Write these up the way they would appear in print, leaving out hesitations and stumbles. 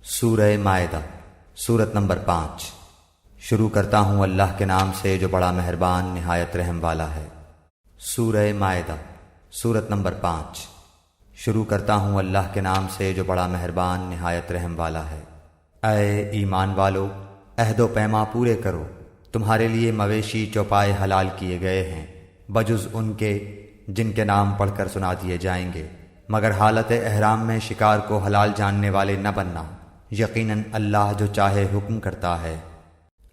سورہ مائدہ سورت نمبر 5۔ شروع کرتا ہوں اللہ کے نام سے جو بڑا مہربان نہایت رحم والا ہے۔ سورہ مائدہ سورت نمبر 5۔ شروع کرتا ہوں اللہ کے نام سے جو بڑا مہربان نہایت رحم والا ہے۔ اے ایمان والو، عہد و پیما پورے کرو۔ تمہارے لیے مویشی چوپائے حلال کیے گئے ہیں بجز ان کے جن کے نام پڑھ کر سنا دیے جائیں گے، مگر حالت احرام میں شکار کو حلال جاننے والے نہ بننا، یقیناً اللہ جو چاہے حکم کرتا ہے۔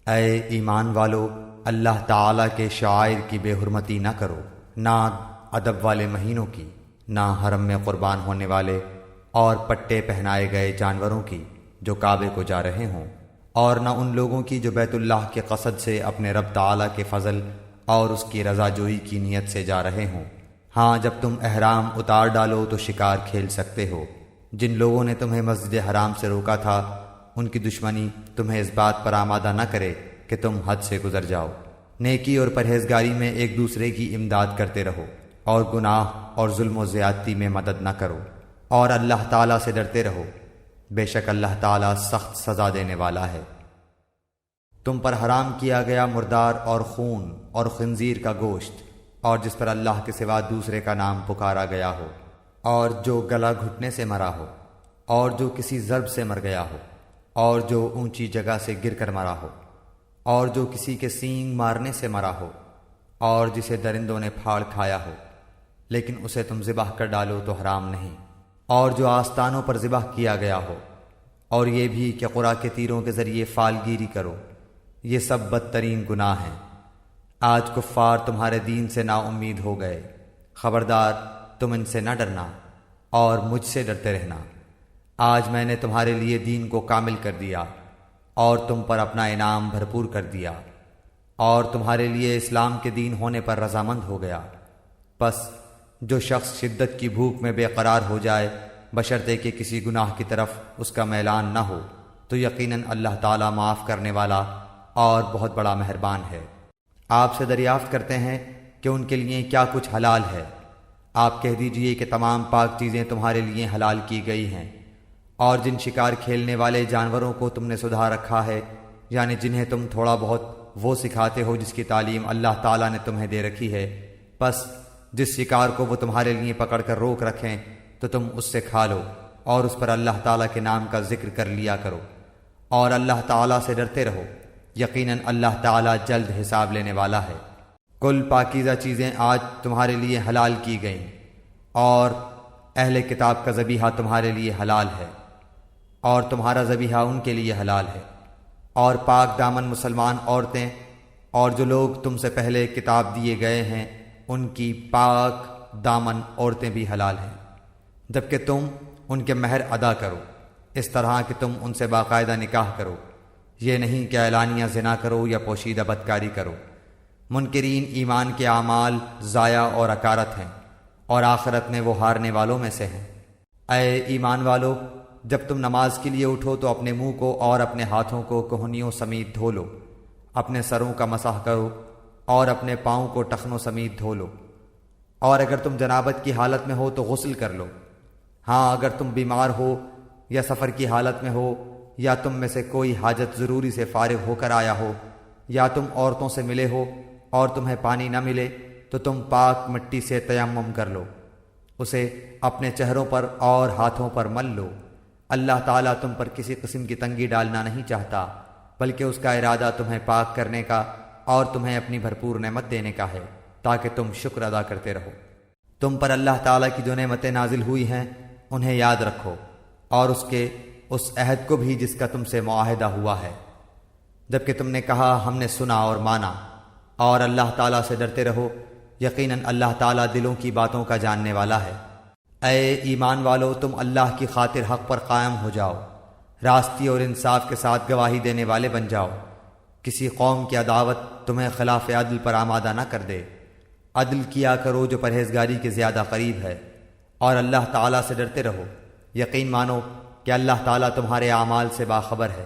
اے ایمان والو، اللہ تعالیٰ کے شعائر کی بے حرمتی نہ کرو، نہ ادب والے مہینوں کی، نہ حرم میں قربان ہونے والے اور پٹے پہنائے گئے جانوروں کی جو کعبے کو جا رہے ہوں، اور نہ ان لوگوں کی جو بیت اللہ کے قصد سے اپنے رب تعالیٰ کے فضل اور اس کی رضا جوئی کی نیت سے جا رہے ہوں۔ ہاں، جب تم احرام اتار ڈالو تو شکار کھیل سکتے ہو۔ جن لوگوں نے تمہیں مسجد حرام سے روکا تھا، ان کی دشمنی تمہیں اس بات پر آمادہ نہ کرے کہ تم حد سے گزر جاؤ۔ نیکی اور پرہیزگاری میں ایک دوسرے کی امداد کرتے رہو، اور گناہ اور ظلم و زیادتی میں مدد نہ کرو، اور اللہ تعالیٰ سے ڈرتے رہو، بے شک اللہ تعالیٰ سخت سزا دینے والا ہے۔ تم پر حرام کیا گیا مردار اور خون اور خنزیر کا گوشت، اور جس پر اللہ کے سوا دوسرے کا نام پکارا گیا ہو، اور جو گلا گھٹنے سے مرا ہو، اور جو کسی ضرب سے مر گیا ہو، اور جو اونچی جگہ سے گر کر مرا ہو، اور جو کسی کے سینگ مارنے سے مرا ہو، اور جسے درندوں نے پھاڑ کھایا ہو لیکن اسے تم ذبح کر ڈالو تو حرام نہیں، اور جو آستانوں پر ذبح کیا گیا ہو، اور یہ بھی کہ قرا کے تیروں کے ذریعے فال گیری کرو، یہ سب بدترین گناہ ہیں۔ آج کفار تمہارے دین سے نا امید ہو گئے، خبردار تم ان سے نہ ڈرنا اور مجھ سے ڈرتے رہنا۔ آج میں نے تمہارے لیے دین کو کامل کر دیا اور تم پر اپنا انعام بھرپور کر دیا، اور تمہارے لیے اسلام کے دین ہونے پر رضامند ہو گیا۔ پس جو شخص شدت کی بھوک میں بے قرار ہو جائے بشرطے کہ کسی گناہ کی طرف اس کا میلان نہ ہو، تو یقیناً اللہ تعالیٰ معاف کرنے والا اور بہت بڑا مہربان ہے۔ آپ سے دریافت کرتے ہیں کہ ان کے لیے کیا کچھ حلال ہے۔ آپ کہہ دیجئے کہ تمام پاک چیزیں تمہارے لیے حلال کی گئی ہیں، اور جن شکار کھیلنے والے جانوروں کو تم نے سدھا رکھا ہے، یعنی جنہیں تم تھوڑا بہت وہ سکھاتے ہو جس کی تعلیم اللہ تعالیٰ نے تمہیں دے رکھی ہے، پس جس شکار کو وہ تمہارے لیے پکڑ کر روک رکھیں تو تم اس سے کھا لو، اور اس پر اللہ تعالیٰ کے نام کا ذکر کر لیا کرو، اور اللہ تعالیٰ سے ڈرتے رہو، یقیناً اللہ تعالیٰ جلد حساب لینے والا ہے۔ کل پاکیزہ چیزیں آج تمہارے لیے حلال کی گئیں، اور اہل کتاب کا ذبیحہ تمہارے لیے حلال ہے، اور تمہارا ذبیحہ ان کے لیے حلال ہے، اور پاک دامن مسلمان عورتیں اور جو لوگ تم سے پہلے کتاب دیے گئے ہیں ان کی پاک دامن عورتیں بھی حلال ہیں، جبکہ تم ان کے مہر ادا کرو، اس طرح کہ تم ان سے باقاعدہ نکاح کرو، یہ نہیں کہ اعلانیہ زنا کرو یا پوشیدہ بدکاری کرو۔ منکرین ایمان کے اعمال ضائع اور اکارت ہیں، اور آخرت میں وہ ہارنے والوں میں سے ہیں۔ اے ایمان والو، جب تم نماز کے لیے اٹھو تو اپنے منہ کو اور اپنے ہاتھوں کو کہنیوں سمیت دھو لو، اپنے سروں کا مسح کرو اور اپنے پاؤں کو ٹخنوں سمیت دھو لو، اور اگر تم جنابت کی حالت میں ہو تو غسل کر لو۔ ہاں، اگر تم بیمار ہو یا سفر کی حالت میں ہو، یا تم میں سے کوئی حاجت ضروری سے فارغ ہو کر آیا ہو، یا تم عورتوں سے ملے ہو اور تمہیں پانی نہ ملے، تو تم پاک مٹی سے تیمم کر لو، اسے اپنے چہروں پر اور ہاتھوں پر مل لو۔ اللہ تعالیٰ تم پر کسی قسم کی تنگی ڈالنا نہیں چاہتا، بلکہ اس کا ارادہ تمہیں پاک کرنے کا اور تمہیں اپنی بھرپور نعمت دینے کا ہے، تاکہ تم شکر ادا کرتے رہو۔ تم پر اللہ تعالیٰ کی جو نعمتیں نازل ہوئی ہیں انہیں یاد رکھو، اور اس عہد کو بھی جس کا تم سے معاہدہ ہوا ہے، جبکہ تم نے کہا ہم نے سنا اور مانا، اور اللہ تعالیٰ سے ڈرتے رہو، یقیناً اللہ تعالیٰ دلوں کی باتوں کا جاننے والا ہے۔ اے ایمان والو، تم اللہ کی خاطر حق پر قائم ہو جاؤ، راستی اور انصاف کے ساتھ گواہی دینے والے بن جاؤ۔ کسی قوم کی عداوت تمہیں خلاف عدل پر آمادہ نہ کر دے، عدل کیا کرو جو پرہیزگاری کے زیادہ قریب ہے، اور اللہ تعالیٰ سے ڈرتے رہو، یقین مانو کہ اللہ تعالیٰ تمہارے اعمال سے باخبر ہے۔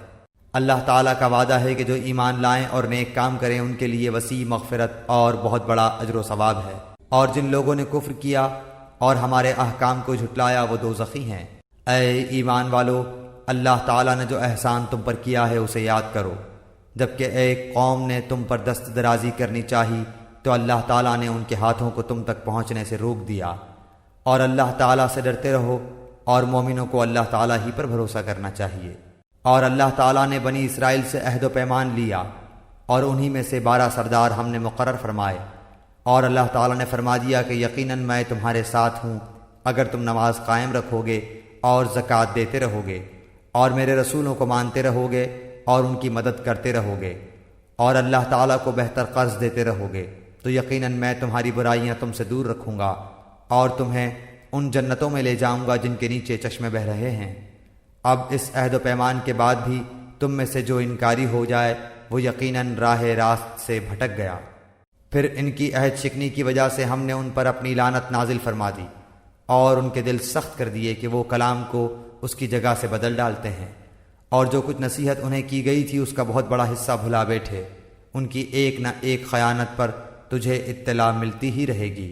اللہ تعالیٰ کا وعدہ ہے کہ جو ایمان لائیں اور نیک کام کریں ان کے لیے وسیع مغفرت اور بہت بڑا اجر و ثواب ہے، اور جن لوگوں نے کفر کیا اور ہمارے احکام کو جھٹلایا وہ دوزخی ہیں۔ اے ایمان والو، اللہ تعالیٰ نے جو احسان تم پر کیا ہے اسے یاد کرو۔ جبکہ ایک قوم نے تم پر دست درازی کرنی چاہی تو اللہ تعالیٰ نے ان کے ہاتھوں کو تم تک پہنچنے سے روک دیا۔ اور اللہ تعالیٰ سے ڈرتے رہو، اور مومنوں کو اللہ تعالیٰ ہی پر بھروسہ کرنا چاہیے۔ اور اللہ تعالیٰ نے بنی اسرائیل سے عہد و پیمان لیا، اور انہی میں سے 12 سردار ہم نے مقرر فرمائے، اور اللہ تعالیٰ نے فرما دیا کہ یقیناً میں تمہارے ساتھ ہوں اگر تم نماز قائم رکھو گے اور زکوٰۃ دیتے رہو گے، اور میرے رسولوں کو مانتے رہو گے اور ان کی مدد کرتے رہو گے، اور اللہ تعالیٰ کو بہتر قرض دیتے رہو گے، تو یقیناً میں تمہاری برائیاں تم سے دور رکھوں گا، اور تمہیں ان جنتوں میں لے جاؤں گا جن کے نیچے چشمے بہہ رہے ہیں۔ اب اس عہد و پیمان کے بعد بھی تم میں سے جو انکاری ہو جائے وہ یقیناً راہ راست سے بھٹک گیا۔ پھر ان کی عہد شکنی کی وجہ سے ہم نے ان پر اپنی لعنت نازل فرما دی، اور ان کے دل سخت کر دیے کہ وہ کلام کو اس کی جگہ سے بدل ڈالتے ہیں، اور جو کچھ نصیحت انہیں کی گئی تھی اس کا بہت بڑا حصہ بھلا بیٹھے۔ ان کی ایک نہ ایک خیانت پر تجھے اطلاع ملتی ہی رہے گی۔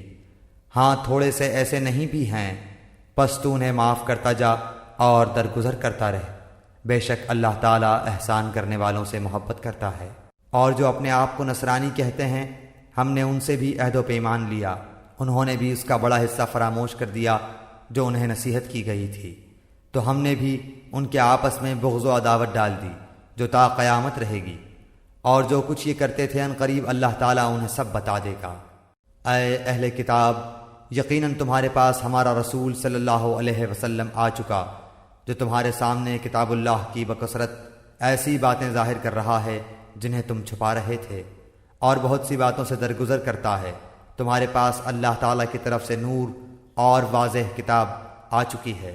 ہاں تھوڑے سے ایسے نہیں بھی ہیں، پس تو انہیں معاف کرتا جا اور درگزر کرتا رہ، بے شک اللہ تعالیٰ احسان کرنے والوں سے محبت کرتا ہے۔ اور جو اپنے آپ کو نصرانی کہتے ہیں ہم نے ان سے بھی عہد و پیمان لیا، انہوں نے بھی اس کا بڑا حصہ فراموش کر دیا جو انہیں نصیحت کی گئی تھی، تو ہم نے بھی ان کے آپس میں بغض و عداوت ڈال دی جو تا قیامت رہے گی، اور جو کچھ یہ کرتے تھے ان قریب اللہ تعالیٰ انہیں سب بتا دے گا۔ اے اہل کتاب، یقیناً تمہارے پاس ہمارا رسول صلی اللہ علیہ وسلم آ چکا جو تمہارے سامنے کتاب اللہ کی بکثرت ایسی باتیں ظاہر کر رہا ہے جنہیں تم چھپا رہے تھے، اور بہت سی باتوں سے درگزر کرتا ہے۔ تمہارے پاس اللہ تعالیٰ کی طرف سے نور اور واضح کتاب آ چکی ہے،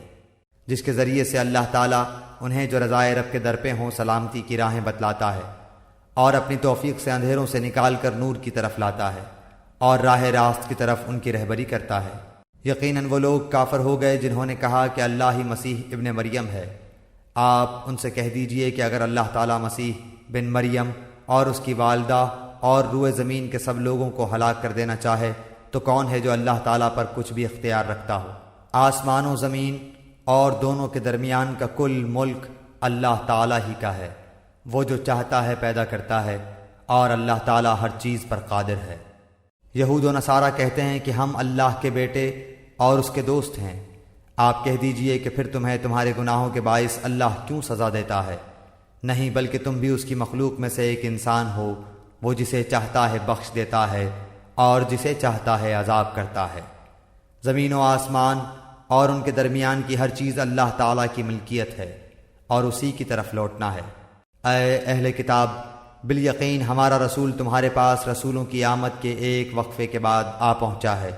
جس کے ذریعے سے اللہ تعالیٰ انہیں جو رضائے رب کے در پہ ہوں سلامتی کی راہیں بتلاتا ہے، اور اپنی توفیق سے اندھیروں سے نکال کر نور کی طرف لاتا ہے، اور راہ راست کی طرف ان کی رہبری کرتا ہے۔ یقیناً وہ لوگ کافر ہو گئے جنہوں نے کہا کہ اللہ ہی مسیح ابن مریم ہے۔ آپ ان سے کہہ دیجئے کہ اگر اللہ تعالیٰ مسیح بن مریم اور اس کی والدہ اور روئے زمین کے سب لوگوں کو ہلاک کر دینا چاہے تو کون ہے جو اللہ تعالیٰ پر کچھ بھی اختیار رکھتا ہو؟ آسمان و زمین اور دونوں کے درمیان کا کل ملک اللہ تعالیٰ ہی کا ہے، وہ جو چاہتا ہے پیدا کرتا ہے، اور اللہ تعالیٰ ہر چیز پر قادر ہے۔ یہود و نصارہ کہتے ہیں کہ ہم اللہ کے بیٹے اور اس کے دوست ہیں۔ آپ کہہ دیجئے کہ پھر تمہیں تمہارے گناہوں کے باعث اللہ کیوں سزا دیتا ہے؟ نہیں، بلکہ تم بھی اس کی مخلوق میں سے ایک انسان ہو، وہ جسے چاہتا ہے بخش دیتا ہے اور جسے چاہتا ہے عذاب کرتا ہے۔ زمین و آسمان اور ان کے درمیان کی ہر چیز اللہ تعالیٰ کی ملکیت ہے، اور اسی کی طرف لوٹنا ہے۔ اے اہل کتاب، بالیقین ہمارا رسول تمہارے پاس رسولوں کی آمد کے ایک وقفے کے بعد آ پہنچا ہے،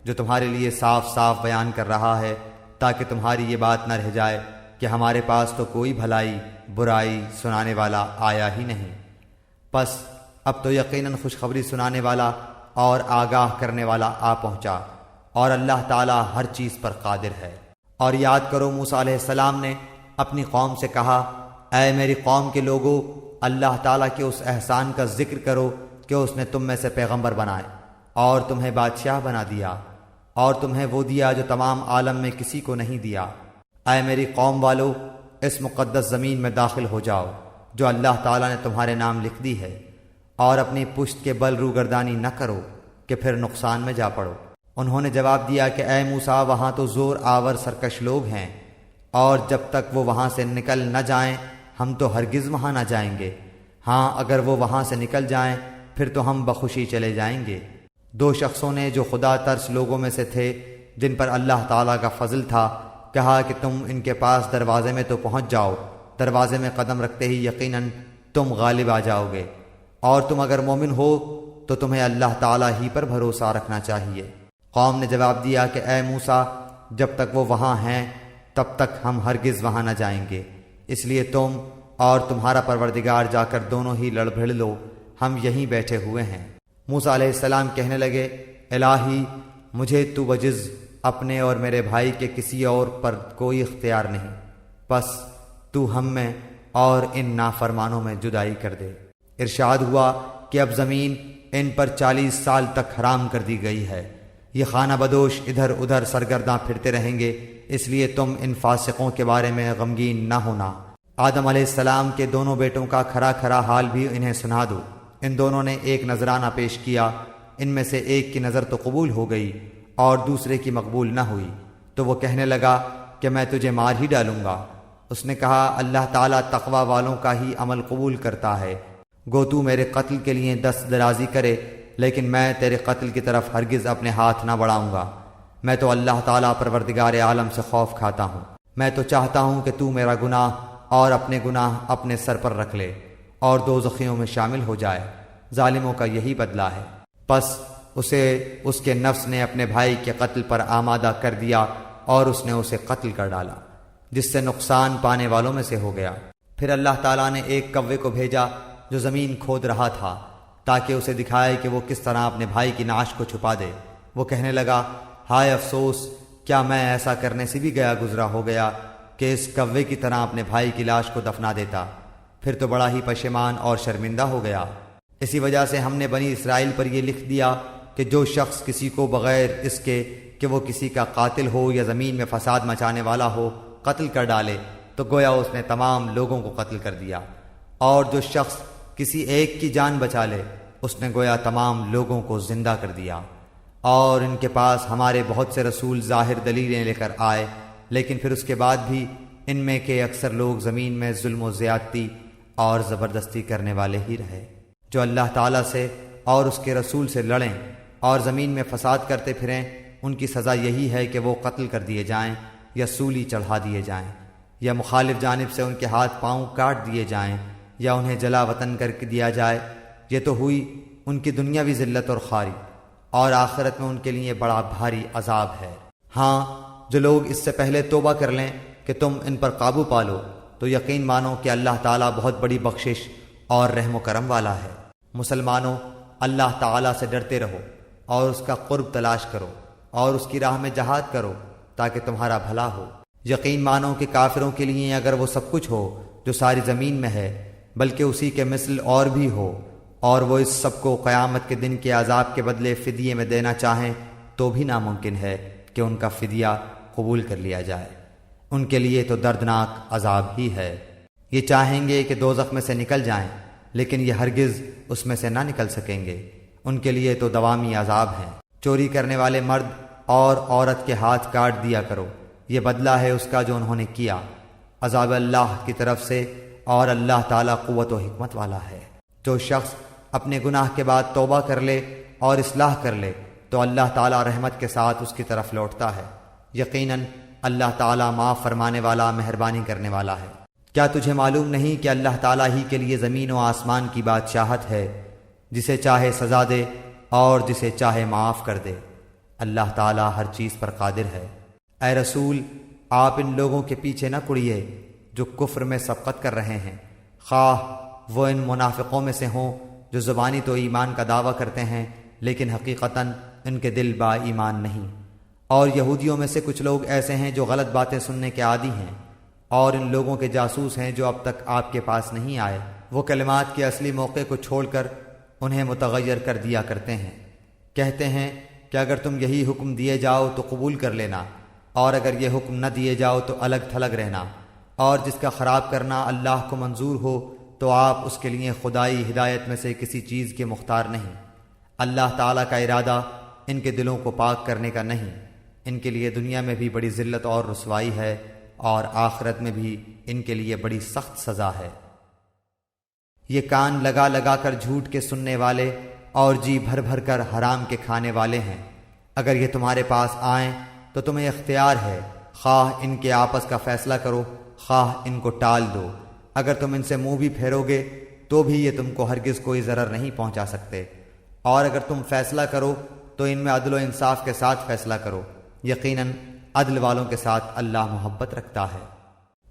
جو تمہارے لیے صاف صاف بیان کر رہا ہے، تاکہ تمہاری یہ بات نہ رہ جائے کہ ہمارے پاس تو کوئی بھلائی برائی سنانے والا آیا ہی نہیں۔ پس اب تو یقیناً خوشخبری سنانے والا اور آگاہ کرنے والا آ پہنچا، اور اللہ تعالیٰ ہر چیز پر قادر ہے۔ اور یاد کرو موسیٰ علیہ السلام نے اپنی قوم سے کہا، اے میری قوم کے لوگو، اللہ تعالیٰ کے اس احسان کا ذکر کرو کہ اس نے تم میں سے پیغمبر بنائے اور تمہیں بادشاہ بنا دیا، اور تمہیں وہ دیا جو تمام عالم میں کسی کو نہیں دیا۔ اے میری قوم والو، اس مقدس زمین میں داخل ہو جاؤ جو اللہ تعالیٰ نے تمہارے نام لکھ دی ہے، اور اپنی پشت کے بل روگردانی نہ کرو کہ پھر نقصان میں جا پڑو۔ انہوں نے جواب دیا کہ اے موسیٰ، وہاں تو زور آور سرکش لوگ ہیں، اور جب تک وہ وہاں سے نکل نہ جائیں ہم تو ہرگز وہاں نہ جائیں گے۔ ہاں اگر وہ وہاں سے نکل جائیں پھر تو ہم بخوشی چلے جائیں گے۔ دو شخصوں نے جو خدا ترس لوگوں میں سے تھے، جن پر اللہ تعالیٰ کا فضل تھا، کہا کہ تم ان کے پاس دروازے میں تو پہنچ جاؤ، دروازے میں قدم رکھتے ہی یقیناً تم غالب آ جاؤ گے، اور تم اگر مومن ہو تو تمہیں اللہ تعالیٰ ہی پر بھروسہ رکھنا چاہیے۔ قوم نے جواب دیا کہ اے موسیٰ، جب تک وہ وہاں ہیں تب تک ہم ہرگز وہاں نہ جائیں گے، اس لیے تم اور تمہارا پروردگار جا کر دونوں ہی لڑ بھڑ لو، ہم یہیں بیٹھے ہوئے ہیں۔ موسیٰ علیہ السلام کہنے لگے، الہی، مجھے تو بجز اپنے اور میرے بھائی کے کسی اور پر کوئی اختیار نہیں، بس تو ہم میں اور ان نافرمانوں میں جدائی کر دے۔ ارشاد ہوا کہ اب زمین ان پر 40 سال تک حرام کر دی گئی ہے، یہ خانہ بدوش ادھر ادھر سرگرداں پھرتے رہیں گے، اس لیے تم ان فاسقوں کے بارے میں غمگین نہ ہونا۔ آدم علیہ السلام کے دونوں بیٹوں کا کھرا کھرا حال بھی انہیں سنا دو۔ ان دونوں نے ایک نذرانہ پیش کیا، ان میں سے ایک کی نظر تو قبول ہو گئی اور دوسرے کی مقبول نہ ہوئی، تو وہ کہنے لگا کہ میں تجھے مار ہی ڈالوں گا۔ اس نے کہا اللہ تعالیٰ تقوی والوں کا ہی عمل قبول کرتا ہے، گو تو میرے قتل کے لیے دست درازی کرے، لیکن میں تیرے قتل کی طرف ہرگز اپنے ہاتھ نہ بڑھاؤں گا۔ میں تو اللہ تعالیٰ پروردگار عالم سے خوف کھاتا ہوں، میں تو چاہتا ہوں کہ تو میرا گناہ اور اپنے گناہ اپنے سر پر رکھ لے اور دوزخیوں میں شامل ہو جائے۔ ظالموں کا یہی بدلہ ہے۔ پس اسے اس کے نفس نے اپنے بھائی کے قتل پر آمادہ کر دیا اور اس نے اسے قتل کر ڈالا، جس سے نقصان پانے والوں میں سے ہو گیا۔ پھر اللہ تعالیٰ نے ایک کوے کو بھیجا جو زمین کھود رہا تھا تاکہ اسے دکھائے کہ وہ کس طرح اپنے بھائی کی نعش کو چھپا دے۔ وہ کہنے لگا ہائے افسوس، کیا میں ایسا کرنے سے بھی گیا گزرا ہو گیا کہ اس کوے کی طرح اپنے بھائی کی لاش کو دفنا دیتا، پھر تو بڑا ہی پشیمان اور شرمندہ ہو گیا۔ اسی وجہ سے ہم نے بنی اسرائیل پر یہ لکھ دیا کہ جو شخص کسی کو بغیر اس کے کہ وہ کسی کا قاتل ہو یا زمین میں فساد مچانے والا ہو قتل کر ڈالے تو گویا اس نے تمام لوگوں کو قتل کر دیا، اور جو شخص کسی ایک کی جان بچا لے اس نے گویا تمام لوگوں کو زندہ کر دیا۔ اور ان کے پاس ہمارے بہت سے رسول ظاہر دلیلیں لے کر آئے، لیکن پھر اس کے بعد بھی ان میں کے اکثر لوگ زمین میں ظلم و زیادتی اور زبردستی کرنے والے ہی رہے۔ جو اللہ تعالیٰ سے اور اس کے رسول سے لڑیں اور زمین میں فساد کرتے پھریں، ان کی سزا یہی ہے کہ وہ قتل کر دیے جائیں یا سولی چڑھا دیے جائیں، یا مخالف جانب سے ان کے ہاتھ پاؤں کاٹ دیے جائیں، یا انہیں جلا وطن کر کے دیا جائے۔ یہ تو ہوئی ان کی دنیاوی ذلت اور خواری، اور آخرت میں ان کے لیے بڑا بھاری عذاب ہے۔ ہاں، جو لوگ اس سے پہلے توبہ کر لیں کہ تم ان پر قابو پالو، تو یقین مانو کہ اللہ تعالیٰ بہت بڑی بخشش اور رحم و کرم والا ہے۔ مسلمانوں، اللہ تعالیٰ سے ڈرتے رہو اور اس کا قرب تلاش کرو اور اس کی راہ میں جہاد کرو تاکہ تمہارا بھلا ہو۔ یقین مانو کہ کافروں کے لیے اگر وہ سب کچھ ہو جو ساری زمین میں ہے، بلکہ اسی کے مثل اور بھی ہو، اور وہ اس سب کو قیامت کے دن کے عذاب کے بدلے فدیے میں دینا چاہیں، تو بھی ناممکن ہے کہ ان کا فدیہ قبول کر لیا جائے۔ ان کے لیے تو دردناک عذاب ہی ہے۔ یہ چاہیں گے کہ دوزخ میں سے نکل جائیں، لیکن یہ ہرگز اس میں سے نہ نکل سکیں گے۔ ان کے لیے تو دوامی عذاب ہیں۔ چوری کرنے والے مرد اور عورت کے ہاتھ کاٹ دیا کرو، یہ بدلہ ہے اس کا جو انہوں نے کیا، عذاب اللہ کی طرف سے، اور اللہ تعالیٰ قوت و حکمت والا ہے۔ جو شخص اپنے گناہ کے بعد توبہ کر لے اور اصلاح کر لے تو اللہ تعالیٰ رحمت کے ساتھ اس کی طرف لوٹتا ہے۔ یقیناً اللہ تعالیٰ معاف فرمانے والا، مہربانی کرنے والا ہے۔ کیا تجھے معلوم نہیں کہ اللہ تعالیٰ ہی کے لیے زمین و آسمان کی بادشاہت ہے، جسے چاہے سزا دے اور جسے چاہے معاف کر دے۔ اللہ تعالیٰ ہر چیز پر قادر ہے۔ اے رسول، آپ ان لوگوں کے پیچھے نہ کڑیے جو کفر میں سبقت کر رہے ہیں، خواہ وہ ان منافقوں میں سے ہوں جو زبانی تو ایمان کا دعویٰ کرتے ہیں لیکن حقیقتاً ان کے دل با ایمان نہیں، اور یہودیوں میں سے کچھ لوگ ایسے ہیں جو غلط باتیں سننے کے عادی ہیں اور ان لوگوں کے جاسوس ہیں جو اب تک آپ کے پاس نہیں آئے۔ وہ کلمات کے اصلی موقع کو چھوڑ کر انہیں متغیر کر دیا کرتے ہیں۔ کہتے ہیں کہ اگر تم یہی حکم دیے جاؤ تو قبول کر لینا، اور اگر یہ حکم نہ دیے جاؤ تو الگ تھلگ رہنا، اور جس کا خراب کرنا اللہ کو منظور ہو تو آپ اس کے لیے خدائی ہدایت میں سے کسی چیز کے مختار نہیں۔ اللہ تعالیٰ کا ارادہ ان کے دلوں کو پاک کرنے کا نہیں، ان کے لیے دنیا میں بھی بڑی ذلت اور رسوائی ہے، اور آخرت میں بھی ان کے لیے بڑی سخت سزا ہے۔ یہ کان لگا لگا کر جھوٹ کے سننے والے اور جی بھر بھر کر حرام کے کھانے والے ہیں۔ اگر یہ تمہارے پاس آئیں تو تمہیں اختیار ہے، خواہ ان کے آپس کا فیصلہ کرو، خواہ ان کو ٹال دو۔ اگر تم ان سے منہ بھی پھیرو گے تو بھی یہ تم کو ہرگز کوئی ضرر نہیں پہنچا سکتے، اور اگر تم فیصلہ کرو تو ان میں عدل و انصاف کے ساتھ فیصلہ کرو۔ یقیناً عدل والوں کے ساتھ اللہ محبت رکھتا ہے۔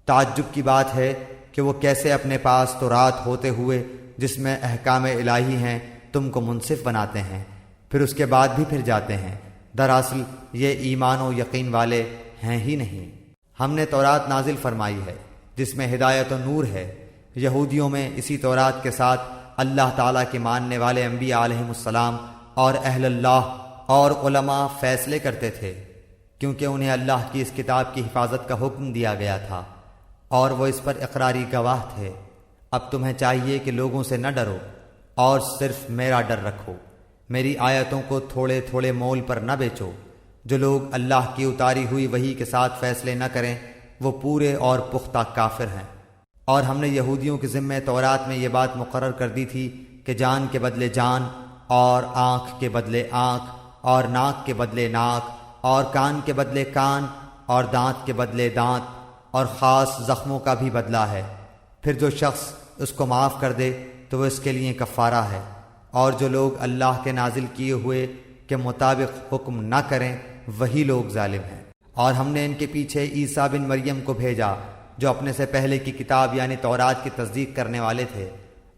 تعجب کی بات ہے کہ وہ کیسے اپنے پاس تو رات ہوتے ہوئے جس میں احکام الہی ہیں تم کو منصف بناتے ہیں، پھر اس کے بعد بھی پھر جاتے ہیں۔ دراصل یہ ایمان و یقین والے ہیں ہی نہیں۔ ہم نے تورات نازل فرمائی ہے جس میں ہدایت و نور ہے۔ یہودیوں میں اسی تورات کے ساتھ اللہ تعالیٰ کے ماننے والے انبیاء علیہم السلام اور اہل اللہ اور علماء فیصلے کرتے تھے۔ کیونکہ انہیں اللہ کی اس کتاب کی حفاظت کا حکم دیا گیا تھا اور وہ اس پر اقراری گواہ تھے۔ اب تمہیں چاہیے کہ لوگوں سے نہ ڈرو اور صرف میرا ڈر رکھو۔ میری آیتوں کو تھوڑے تھوڑے مول پر نہ بیچو۔ جو لوگ اللہ کی اتاری ہوئی وحی کے ساتھ فیصلے نہ کریں وہ پورے اور پختہ کافر ہیں۔ اور ہم نے یہودیوں کے ذمہ تورات میں یہ بات مقرر کر دی تھی کہ جان کے بدلے جان، اور آنکھ کے بدلے آنکھ، اور ناک کے بدلے ناک، اور کان کے بدلے کان، اور دانت کے بدلے دانت، اور خاص زخموں کا بھی بدلہ ہے۔ پھر جو شخص اس کو معاف کر دے تو وہ اس کے لیے کفارہ ہے۔ اور جو لوگ اللہ کے نازل کیے ہوئے کے مطابق حکم نہ کریں وہی لوگ ظالم ہیں۔ اور ہم نے ان کے پیچھے عیسیٰ بن مریم کو بھیجا جو اپنے سے پہلے کی کتاب یعنی تورات کی تصدیق کرنے والے تھے،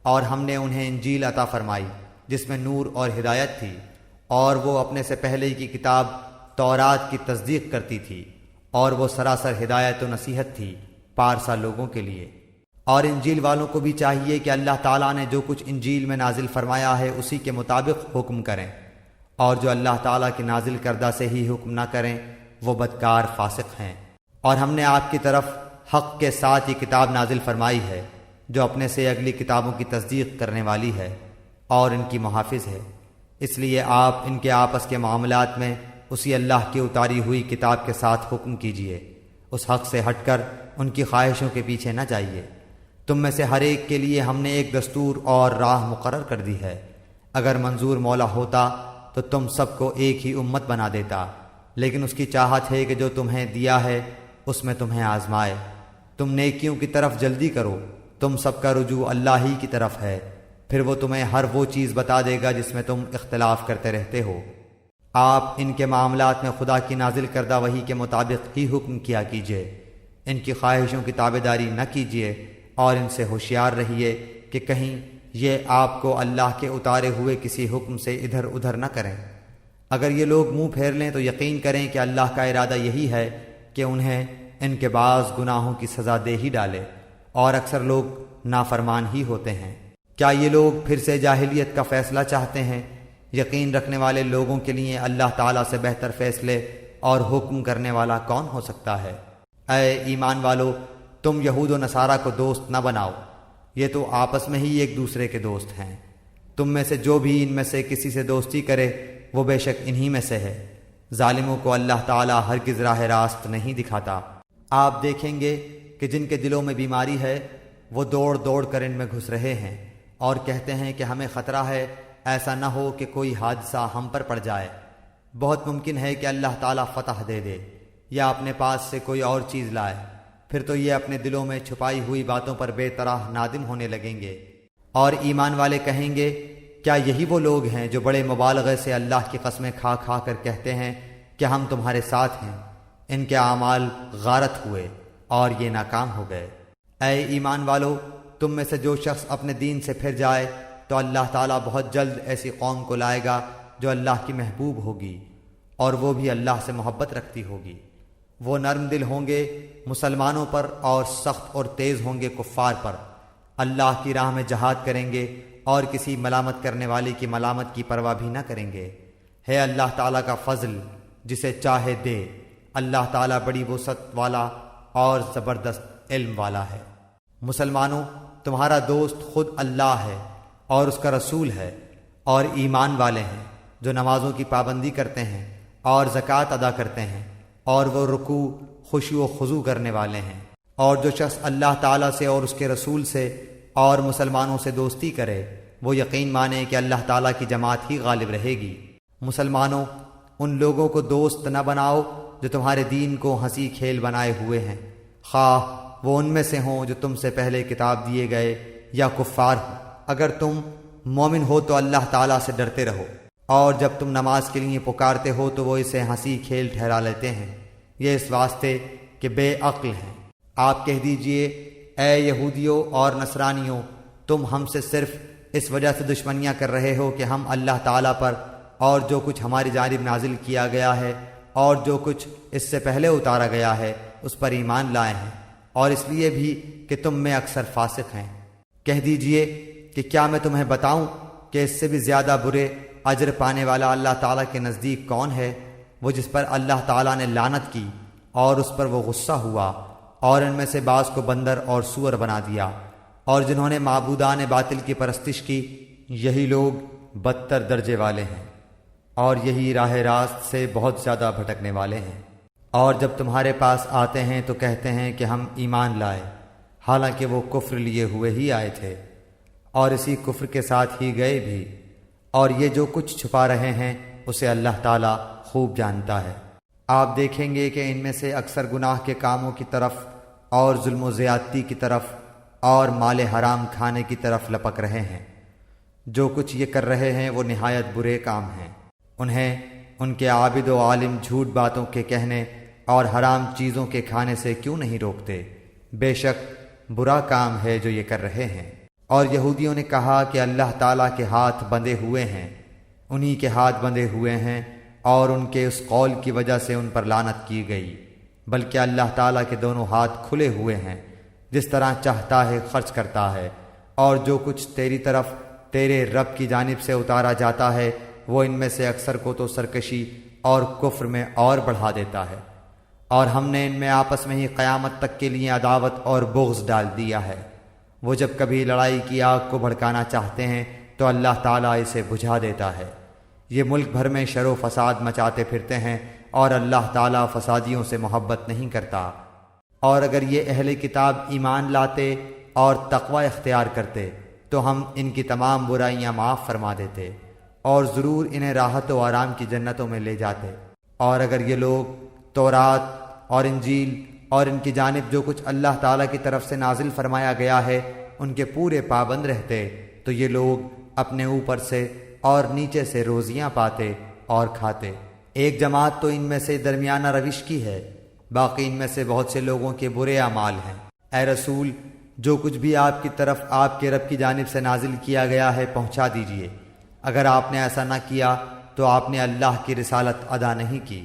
اور ہم نے انہیں انجیل عطا فرمائی جس میں نور اور ہدایت تھی، اور وہ اپنے سے پہلے کی کتاب تورات کی تصدیق کرتی تھی، اور وہ سراسر ہدایت و نصیحت تھی پارسا لوگوں کے لیے۔ اور انجیل والوں کو بھی چاہیے کہ اللہ تعالیٰ نے جو کچھ انجیل میں نازل فرمایا ہے اسی کے مطابق حکم کریں، اور جو اللہ تعالیٰ کی نازل کردہ سے ہی حکم نہ کریں وہ بدکار فاسق ہیں۔ اور ہم نے آپ کی طرف حق کے ساتھ یہ کتاب نازل فرمائی ہے جو اپنے سے اگلی کتابوں کی تصدیق کرنے والی ہے اور ان کی محافظ ہے۔ اس لیے آپ ان کے آپس کے معاملات میں اسی اللہ کی اتاری ہوئی کتاب کے ساتھ حکم کیجیے، اس حق سے ہٹ کر ان کی خواہشوں کے پیچھے نہ جائیے۔ تم میں سے ہر ایک کے لیے ہم نے ایک دستور اور راہ مقرر کر دی ہے۔ اگر منظور مولا ہوتا تو تم سب کو ایک ہی امت بنا دیتا، لیکن اس کی چاہت ہے کہ جو تمہیں دیا ہے اس میں تمہیں آزمائے۔ تم نیکیوں کی طرف جلدی کرو، تم سب کا رجوع اللہ ہی کی طرف ہے، پھر وہ تمہیں ہر وہ چیز بتا دے گا جس میں تم اختلاف کرتے رہتے ہو۔ آپ ان کے معاملات میں خدا کی نازل کردہ وحی کے مطابق ہی حکم کیا کیجیے، ان کی خواہشوں کی تابعداری نہ کیجیے، اور ان سے ہوشیار رہیے کہ کہیں یہ آپ کو اللہ کے اتارے ہوئے کسی حکم سے ادھر ادھر نہ کریں۔ اگر یہ لوگ منہ پھیر لیں تو یقین کریں کہ اللہ کا ارادہ یہی ہے کہ انہیں ان کے بعض گناہوں کی سزا دے ہی ڈالے، اور اکثر لوگ نافرمان ہی ہوتے ہیں۔ کیا یہ لوگ پھر سے جاہلیت کا فیصلہ چاہتے ہیں؟ یقین رکھنے والے لوگوں کے لیے اللہ تعالیٰ سے بہتر فیصلے اور حکم کرنے والا کون ہو سکتا ہے؟ اے ایمان والو، تم یہود و نصارہ کو دوست نہ بناؤ، یہ تو آپس میں ہی ایک دوسرے کے دوست ہیں۔ تم میں سے جو بھی ان میں سے کسی سے دوستی کرے وہ بے شک انہی میں سے ہے۔ ظالموں کو اللہ تعالیٰ ہرگز راہ راست نہیں دکھاتا۔ آپ دیکھیں گے کہ جن کے دلوں میں بیماری ہے وہ دوڑ دوڑ کر ان میں گھس رہے ہیں اور کہتے ہیں کہ ہمیں خطرہ ہے، ایسا نہ ہو کہ کوئی حادثہ ہم پر پڑ جائے۔ بہت ممکن ہے کہ اللہ تعالیٰ فتح دے دے یا اپنے پاس سے کوئی اور چیز لائے، پھر تو یہ اپنے دلوں میں چھپائی ہوئی باتوں پر بے طرح نادم ہونے لگیں گے۔ اور ایمان والے کہیں گے کیا یہی وہ لوگ ہیں جو بڑے مبالغے سے اللہ کی قسمیں کھا کھا کر کہتے ہیں کہ ہم تمہارے ساتھ ہیں؟ ان کے اعمال غارت ہوئے اور یہ ناکام ہو گئے۔ اے ایمان والو، تم میں سے جو شخص اپنے دین سے پھر جائے تو اللہ تعالیٰ بہت جلد ایسی قوم کو لائے گا جو اللہ کی محبوب ہوگی اور وہ بھی اللہ سے محبت رکھتی ہوگی۔ وہ نرم دل ہوں گے مسلمانوں پر اور سخت اور تیز ہوں گے کفار پر۔ اللہ کی راہ میں جہاد کریں گے اور کسی ملامت کرنے والے کی ملامت کی پرواہ بھی نہ کریں گے۔ ہے اللہ تعالیٰ کا فضل جسے چاہے دے، اللہ تعالیٰ بڑی وسعت والا اور زبردست علم والا ہے۔ مسلمانوں، تمہارا دوست خود اللہ ہے اور اس کا رسول ہے، اور ایمان والے ہیں جو نمازوں کی پابندی کرتے ہیں اور زکوٰۃ ادا کرتے ہیں، اور وہ رکوع خشوع و خضوع کرنے والے ہیں۔ اور جو شخص اللہ تعالیٰ سے اور اس کے رسول سے اور مسلمانوں سے دوستی کرے وہ یقین مانے کہ اللہ تعالیٰ کی جماعت ہی غالب رہے گی۔ مسلمانوں، ان لوگوں کو دوست نہ بناؤ جو تمہارے دین کو ہنسی کھیل بنائے ہوئے ہیں، خواہ وہ ان میں سے ہوں جو تم سے پہلے کتاب دیے گئے یا کفار ہوں۔ اگر تم مومن ہو تو اللہ تعالیٰ سے ڈرتے رہو، اور جب تم نماز کے لیے پکارتے ہو تو وہ اسے ہنسی کھیل ٹھہرا لیتے ہیں، یہ اس واسطے کہ بے عقل ہیں۔ آپ کہہ دیجئے اے یہودیوں اور نصرانیوں، تم ہم سے صرف اس وجہ سے دشمنیاں کر رہے ہو کہ ہم اللہ تعالیٰ پر اور جو کچھ ہماری جانب نازل کیا گیا ہے اور جو کچھ اس سے پہلے اتارا گیا ہے اس پر ایمان لائے ہیں، اور اس لیے بھی کہ تم میں اکثر فاسق ہیں۔ کہہ دیجئے کہ کیا میں تمہیں بتاؤں کہ اس سے بھی زیادہ برے اجر پانے والا اللہ تعالیٰ کے نزدیک کون ہے؟ وہ جس پر اللہ تعالیٰ نے لعنت کی اور اس پر وہ غصہ ہوا، اور ان میں سے بعض کو بندر اور سور بنا دیا، اور جنہوں نے معبودان باطل کی پرستش کی، یہی لوگ بدتر درجے والے ہیں، اور یہی راہ راست سے بہت زیادہ بھٹکنے والے ہیں۔ اور جب تمہارے پاس آتے ہیں تو کہتے ہیں کہ ہم ایمان لائے، حالانکہ وہ کفر لیے ہوئے ہی آئے تھے، اور اسی کفر کے ساتھ ہی گئے بھی، اور یہ جو کچھ چھپا رہے ہیں اسے اللہ تعالیٰ خوب جانتا ہے۔ آپ دیکھیں گے کہ ان میں سے اکثر گناہ کے کاموں کی طرف اور ظلم و زیادتی کی طرف اور مال حرام کھانے کی طرف لپک رہے ہیں۔ جو کچھ یہ کر رہے ہیں وہ نہایت برے کام ہیں۔ انہیں ان کے عابد و عالم جھوٹ باتوں کے کہنے اور حرام چیزوں کے کھانے سے کیوں نہیں روکتے؟ بے شک برا کام ہے جو یہ کر رہے ہیں۔ اور یہودیوں نے کہا کہ اللہ تعالیٰ کے ہاتھ بندھے ہوئے ہیں، انہی کے ہاتھ بندھے ہوئے ہیں، اور ان کے اس قول کی وجہ سے ان پر لعنت کی گئی، بلکہ اللہ تعالیٰ کے دونوں ہاتھ کھلے ہوئے ہیں، جس طرح چاہتا ہے خرچ کرتا ہے، اور جو کچھ تیری طرف تیرے رب کی جانب سے اتارا جاتا ہے وہ ان میں سے اکثر کو تو سرکشی اور کفر میں اور بڑھا دیتا ہے، اور ہم نے ان میں آپس میں ہی قیامت تک کے لیے عداوت اور بغض ڈال دیا ہے۔ وہ جب کبھی لڑائی کی آگ کو بھڑکانا چاہتے ہیں تو اللہ تعالیٰ اسے بجھا دیتا ہے۔ یہ ملک بھر میں شر و فساد مچاتے پھرتے ہیں، اور اللہ تعالیٰ فسادیوں سے محبت نہیں کرتا۔ اور اگر یہ اہل کتاب ایمان لاتے اور تقوی اختیار کرتے تو ہم ان کی تمام برائیاں معاف فرما دیتے، اور ضرور انہیں راحت و آرام کی جنتوں میں لے جاتے۔ اور اگر یہ لوگ تورات اور انجیل اور ان کی جانب جو کچھ اللہ تعالیٰ کی طرف سے نازل فرمایا گیا ہے ان کے پورے پابند رہتے تو یہ لوگ اپنے اوپر سے اور نیچے سے روزیاں پاتے اور کھاتے۔ ایک جماعت تو ان میں سے درمیانہ روش کی ہے، باقی ان میں سے بہت سے لوگوں کے برے اعمال ہیں۔ اے رسول، جو کچھ بھی آپ کی طرف آپ کے رب کی جانب سے نازل کیا گیا ہے پہنچا دیجئے۔ اگر آپ نے ایسا نہ کیا تو آپ نے اللہ کی رسالت ادا نہیں کی،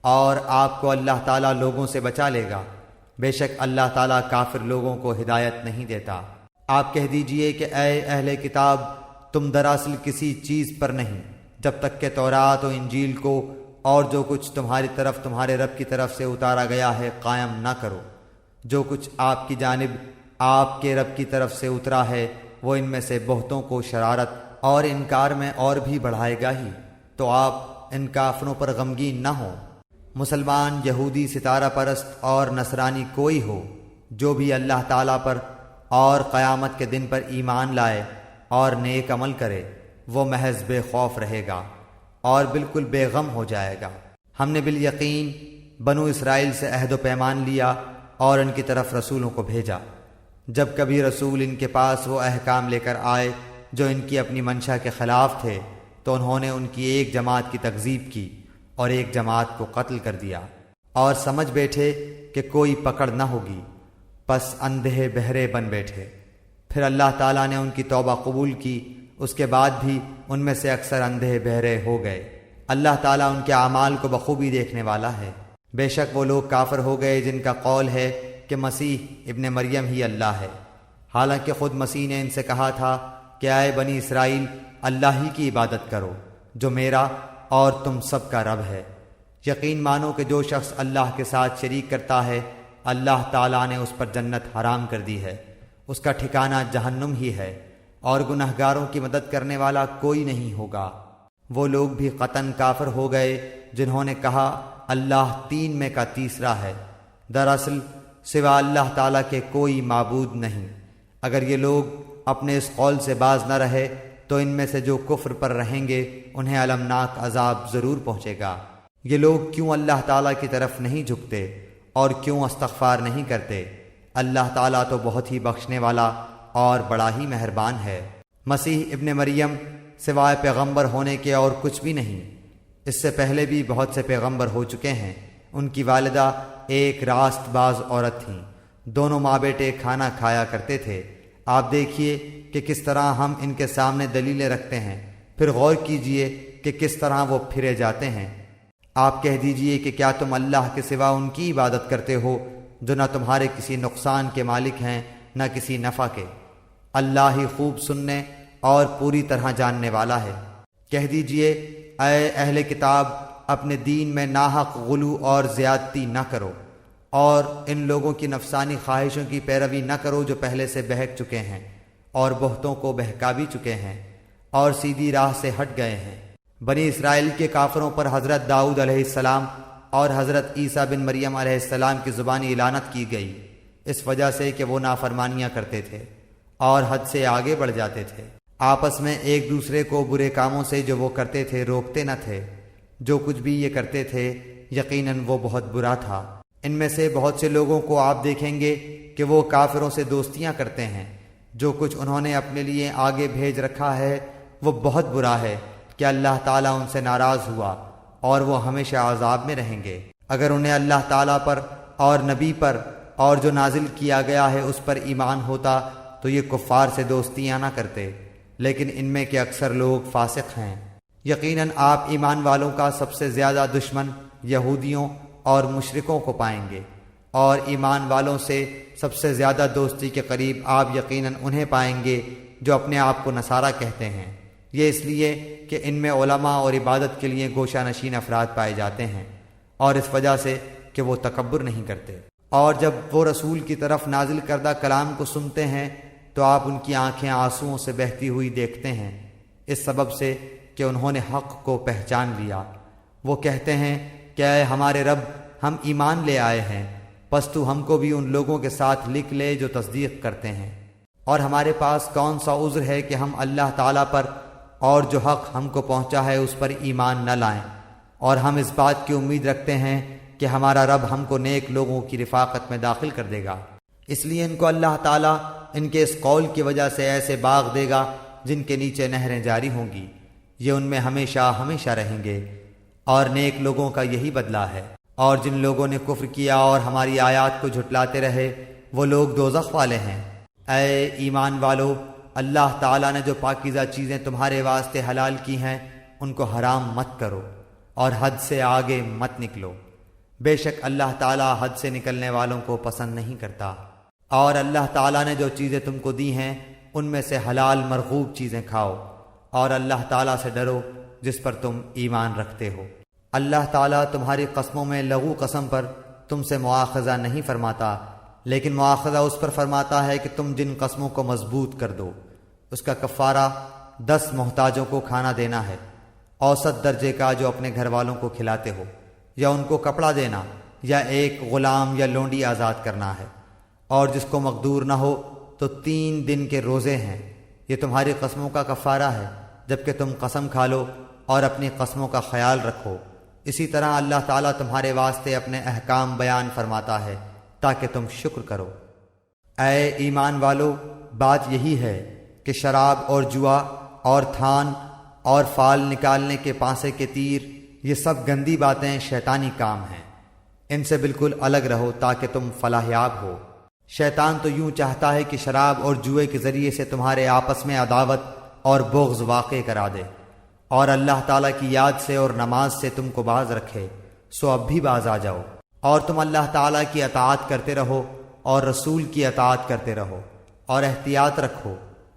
اور آپ کو اللہ تعالیٰ لوگوں سے بچا لے گا۔ بے شک اللہ تعالیٰ کافر لوگوں کو ہدایت نہیں دیتا۔ آپ کہہ دیجئے کہ اے اہل کتاب، تم دراصل کسی چیز پر نہیں جب تک کہ تورات و انجیل کو اور جو کچھ تمہاری طرف تمہارے رب کی طرف سے اتارا گیا ہے قائم نہ کرو۔ جو کچھ آپ کی جانب آپ کے رب کی طرف سے اترا ہے وہ ان میں سے بہتوں کو شرارت اور انکار میں اور بھی بڑھائے گا ہی، تو آپ ان کافروں پر غمگین نہ ہوں۔ مسلمان، یہودی، ستارہ پرست اور نصرانی کوئی ہو، جو بھی اللہ تعالیٰ پر اور قیامت کے دن پر ایمان لائے اور نیک عمل کرے، وہ محض بے خوف رہے گا اور بالکل بے غم ہو جائے گا۔ ہم نے بالیقین بنو اسرائیل سے عہد و پیمان لیا اور ان کی طرف رسولوں کو بھیجا۔ جب کبھی رسول ان کے پاس وہ احکام لے کر آئے جو ان کی اپنی منشا کے خلاف تھے تو انہوں نے ان کی ایک جماعت کی تکذیب کی اور ایک جماعت کو قتل کر دیا، اور سمجھ بیٹھے کہ کوئی پکڑ نہ ہوگی، پس اندھے بہرے بن بیٹھے۔ پھر اللہ تعالیٰ نے ان کی توبہ قبول کی، اس کے بعد بھی ان میں سے اکثر اندھے بہرے ہو گئے۔ اللہ تعالیٰ ان کے اعمال کو بخوبی دیکھنے والا ہے۔ بے شک وہ لوگ کافر ہو گئے جن کا قول ہے کہ مسیح ابن مریم ہی اللہ ہے، حالانکہ خود مسیح نے ان سے کہا تھا کہ اے بنی اسرائیل، اللہ ہی کی عبادت کرو جو میرا اور تم سب کا رب ہے۔ یقین مانو کہ جو شخص اللہ کے ساتھ شریک کرتا ہے اللہ تعالیٰ نے اس پر جنت حرام کر دی ہے، اس کا ٹھکانہ جہنم ہی ہے، اور گنہگاروں کی مدد کرنے والا کوئی نہیں ہوگا۔ وہ لوگ بھی قطعاً کافر ہو گئے جنہوں نے کہا اللہ تین میں کا تیسرا ہے، دراصل سوا اللہ تعالیٰ کے کوئی معبود نہیں۔ اگر یہ لوگ اپنے اس قول سے باز نہ رہے تو ان میں سے جو کفر پر رہیں گے انہیں المناک عذاب ضرور پہنچے گا۔ یہ لوگ کیوں اللہ تعالیٰ کی طرف نہیں جھکتے اور کیوں استغفار نہیں کرتے؟ اللہ تعالیٰ تو بہت ہی بخشنے والا اور بڑا ہی مہربان ہے۔ مسیح ابن مریم سوائے پیغمبر ہونے کے اور کچھ بھی نہیں۔ اس سے پہلے بھی بہت سے پیغمبر ہو چکے ہیں۔ ان کی والدہ ایک راست باز عورت تھیں، دونوں ماں بیٹے کھانا کھایا کرتے تھے۔ آپ دیکھیے کہ کس طرح ہم ان کے سامنے دلیلیں رکھتے ہیں، پھر غور کیجئے کہ کس طرح وہ پھرے جاتے ہیں۔ آپ کہہ دیجئے کہ کیا تم اللہ کے سوا ان کی عبادت کرتے ہو جو نہ تمہارے کسی نقصان کے مالک ہیں نہ کسی نفع کے؟ اللہ ہی خوب سننے اور پوری طرح جاننے والا ہے۔ کہہ دیجئے اے اہل کتاب، اپنے دین میں ناحق غلو اور زیادتی نہ کرو، اور ان لوگوں کی نفسانی خواہشوں کی پیروی نہ کرو جو پہلے سے بہک چکے ہیں اور بہتوں کو بہکا بھی چکے ہیں اور سیدھی راہ سے ہٹ گئے ہیں۔ بنی اسرائیل کے کافروں پر حضرت داؤد علیہ السلام اور حضرت عیسیٰ بن مریم علیہ السلام کی زبانی لعنت کی گئی، اس وجہ سے کہ وہ نافرمانیاں کرتے تھے اور حد سے آگے بڑھ جاتے تھے۔ آپس میں ایک دوسرے کو برے کاموں سے جو وہ کرتے تھے روکتے نہ تھے۔ جو کچھ بھی یہ کرتے تھے یقیناً وہ بہت برا تھا۔ ان میں سے بہت سے لوگوں کو آپ دیکھیں گے کہ وہ کافروں سے دوستیاں کرتے ہیں۔ جو کچھ انہوں نے اپنے لیے آگے بھیج رکھا ہے وہ بہت برا ہے کہ اللہ تعالیٰ ان سے ناراض ہوا اور وہ ہمیشہ عذاب میں رہیں گے۔ اگر انہیں اللہ تعالیٰ پر اور نبی پر اور جو نازل کیا گیا ہے اس پر ایمان ہوتا تو یہ کفار سے دوستیاں نہ کرتے، لیکن ان میں کے اکثر لوگ فاسق ہیں۔ یقیناً آپ ایمان والوں کا سب سے زیادہ دشمن یہودیوں اور مشرکوں کو پائیں گے، اور ایمان والوں سے سب سے زیادہ دوستی کے قریب آپ یقیناً انہیں پائیں گے جو اپنے آپ کو نصارہ کہتے ہیں۔ یہ اس لیے کہ ان میں علماء اور عبادت کے لیے گوشہ نشین افراد پائے جاتے ہیں، اور اس وجہ سے کہ وہ تکبر نہیں کرتے۔ اور جب وہ رسول کی طرف نازل کردہ کلام کو سنتے ہیں تو آپ ان کی آنکھیں آنسوؤں سے بہتی ہوئی دیکھتے ہیں، اس سبب سے کہ انہوں نے حق کو پہچان لیا۔ وہ کہتے ہیں کہ اے ہمارے رب، ہم ایمان لے آئے ہیں، پس تو ہم کو بھی ان لوگوں کے ساتھ لکھ لے جو تصدیق کرتے ہیں۔ اور ہمارے پاس کون سا عذر ہے کہ ہم اللہ تعالیٰ پر اور جو حق ہم کو پہنچا ہے اس پر ایمان نہ لائیں، اور ہم اس بات کی امید رکھتے ہیں کہ ہمارا رب ہم کو نیک لوگوں کی رفاقت میں داخل کر دے گا۔ اس لیے ان کو اللہ تعالیٰ ان کے اس قول کی وجہ سے ایسے باغ دے گا جن کے نیچے نہریں جاری ہوں گی، یہ ان میں ہمیشہ ہمیشہ رہیں گے، اور نیک لوگوں کا یہی بدلہ ہے۔ اور جن لوگوں نے کفر کیا اور ہماری آیات کو جھٹلاتے رہے وہ لوگ دوزخ والے ہیں۔ اے ایمان والو، اللہ تعالیٰ نے جو پاکیزہ چیزیں تمہارے واسطے حلال کی ہیں ان کو حرام مت کرو اور حد سے آگے مت نکلو، بے شک اللہ تعالیٰ حد سے نکلنے والوں کو پسند نہیں کرتا۔ اور اللہ تعالیٰ نے جو چیزیں تم کو دی ہیں ان میں سے حلال مرغوب چیزیں کھاؤ، اور اللہ تعالیٰ سے ڈرو جس پر تم ایمان رکھتے ہو۔ اللہ تعالیٰ تمہاری قسموں میں لغو قسم پر تم سے مواخذہ نہیں فرماتا، لیکن مواخذہ اس پر فرماتا ہے کہ تم جن قسموں کو مضبوط کر دو اس کا کفارہ 10 محتاجوں کو کھانا دینا ہے، اوسط درجے کا جو اپنے گھر والوں کو کھلاتے ہو، یا ان کو کپڑا دینا، یا ایک غلام یا لونڈی آزاد کرنا ہے۔ اور جس کو مقدور نہ ہو تو 3 دن کے روزے ہیں، یہ تمہاری قسموں کا کفارہ ہے جبکہ تم قسم کھا لو اور اپنی قسموں کا خیال رکھو۔ اسی طرح اللہ تعالیٰ تمہارے واسطے اپنے احکام بیان فرماتا ہے تاکہ تم شکر کرو۔ اے ایمان والو، بات یہی ہے کہ شراب اور جوا اور تھان اور فال نکالنے کے پانسے کے تیر یہ سب گندی باتیں شیطانی کام ہیں، ان سے بالکل الگ رہو تاکہ تم فلاح یاب ہو۔ شیطان تو یوں چاہتا ہے کہ شراب اور جوئے کے ذریعے سے تمہارے آپس میں عداوت اور بغض واقع کرا دے، اور اللہ تعالیٰ کی یاد سے اور نماز سے تم کو باز رکھے، سو اب بھی باز آ جاؤ، اور تم اللہ تعالیٰ کی اطاعت کرتے رہو اور رسول کی اطاعت کرتے رہو، اور احتیاط رکھو۔